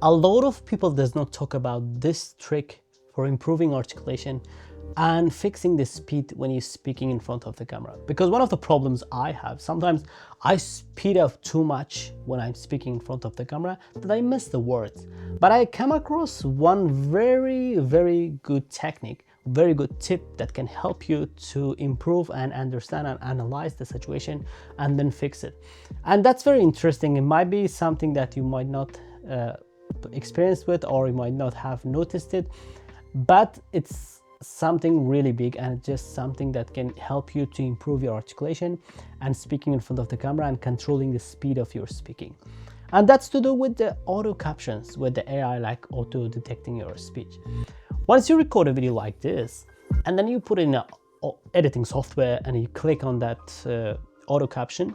a lot of people does not talk about this trick for improving articulation and fixing the speed when you're speaking in front of the camera. Because one of the problems I have, sometimes I speed up too much when I'm speaking in front of the camera that I miss the words. But I come across one very good technique, very good tip that can help you to improve and understand and analyze the situation and then fix it. And that's very interesting. It might be something that you might not experienced with, or you might not have noticed it, but it's something really big, and it's just something that can help you to improve your articulation and speaking in front of the camera and controlling the speed of your speaking. And that's to do with the auto captions, with the AI like auto detecting your speech. Once you record a video like this and then you put in an editing software and you click on that auto caption,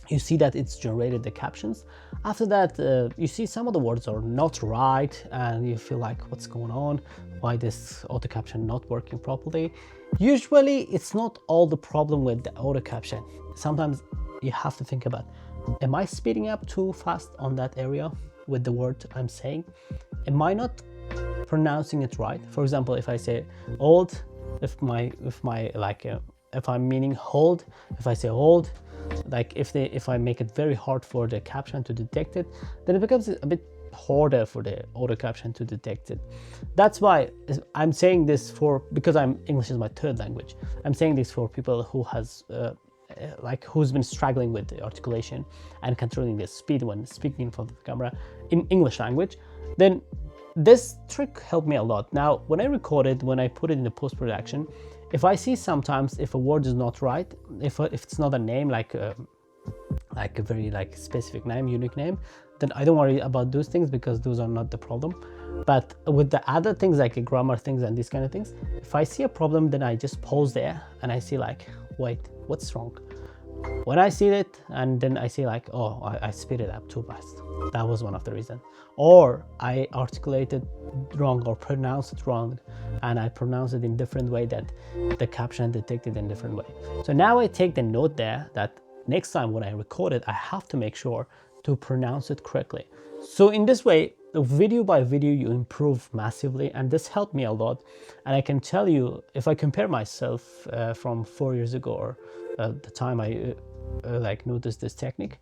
you see that it's generated the captions. After that, you see some of the words are not right and you feel like, what's going on? Why this auto caption not working properly? Usually it's not all the problem with the auto caption. Sometimes you have to think about, am I speeding up too fast on that area with the word I'm saying? Am I not pronouncing it right? For example, if I say old, if I'm meaning hold, if I say hold, like if I make it very hard for the caption to detect it, then it becomes a bit harder for the auto caption to detect it. That's why I'm saying this because English is my third language. I'm saying this for people who who's been struggling with the articulation and controlling the speed when speaking in front of the camera in English language. Then this trick helped me a lot. Now, when I record it, when I put it in the post-production, if I see sometimes if a word is not right, if it's not a name like a very specific name, unique name, then I don't worry about those things because those are not the problem. But with the other things like grammar things and these kind of things, if I see a problem, then I just pause there and I see like, wait, what's wrong? When I see it and then I see like, oh, I speed it up too fast. That was one of the reasons. Or I articulated wrong or pronounced it wrong, and I pronounce it in different way that the caption detected in different way. So now I take the note there that next time when I record it, I have to make sure to pronounce it correctly. So in this way, video by video, you improve massively, and this helped me a lot. And I can tell you, if I compare myself from 4 years ago, or the time I noticed this technique,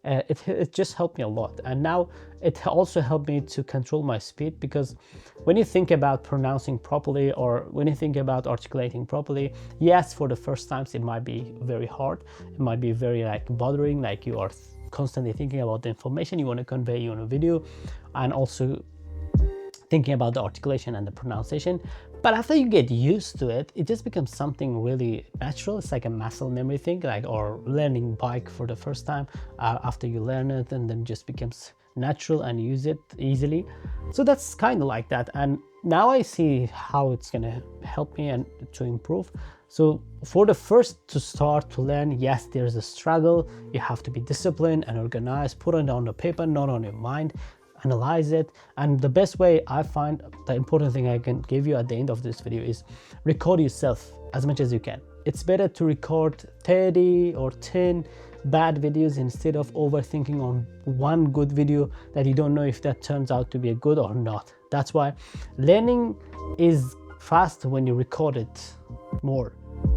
it just helped me a lot. And now it also helped me to control my speed, because when you think about pronouncing properly or when you think about articulating properly, yes, for the first times it might be very hard, it might be very bothering, like you are constantly thinking about the information you want to convey on a video, and also thinking about the articulation and the pronunciation. But after you get used to it, it just becomes something really natural. It's like a muscle memory thing, or learning bike for the first time. After you learn it, and then just becomes natural and use it easily. So that's kind of like that. And now I see how it's gonna help me and to improve. So for the first to start to learn, yes, there's a struggle. You have to be disciplined and organized, put it on the paper, not on your mind. Analyze it. And the best way I find, the important thing I can give you at the end of this video is record yourself as much as you can. It's better to record 30 or 10 bad videos instead of overthinking on one good video that you don't know if that turns out to be a good or not. That's why learning is fast when you record it more,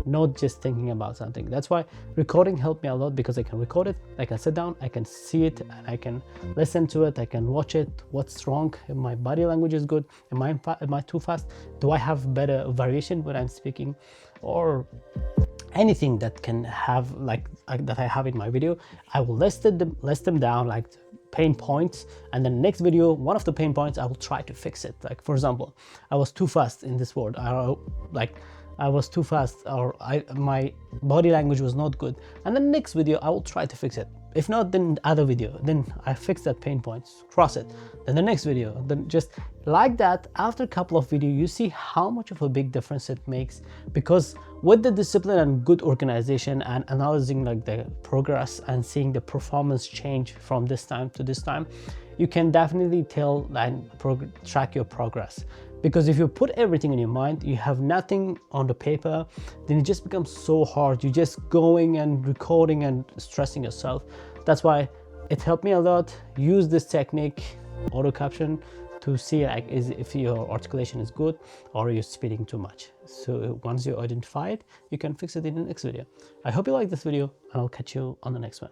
not just thinking about something. That's why recording helped me a lot, because I can record it, I can sit down, I can see it, and I can listen to it, I can watch it. What's wrong? If my body language is good, am I too fast? Do I have better variation when I'm speaking? Or anything that can have that I have in my video, I will list them down, like pain points, and then next video, one of the pain points, I will try to fix it. Like, for example, I was too fast in this word, I was too fast, or my body language was not good, and the next video I will try to fix it. If not, then other video, then I fix that pain points, cross it, then the next video, then just like that. After a couple of videos, you see how much of a big difference it makes, because with the discipline and good organization and analyzing the progress and seeing the performance change from this time to this time, you can definitely tell and track your progress. Because if you put everything in your mind, you have nothing on the paper, then it just becomes so hard. You're just going and recording and stressing yourself. That's why it helped me a lot. Use this technique, auto caption to see like if your articulation is good or you're speeding too much. So once you identify it, you can fix it in the next video. I hope you like this video, and I'll catch you on the next one.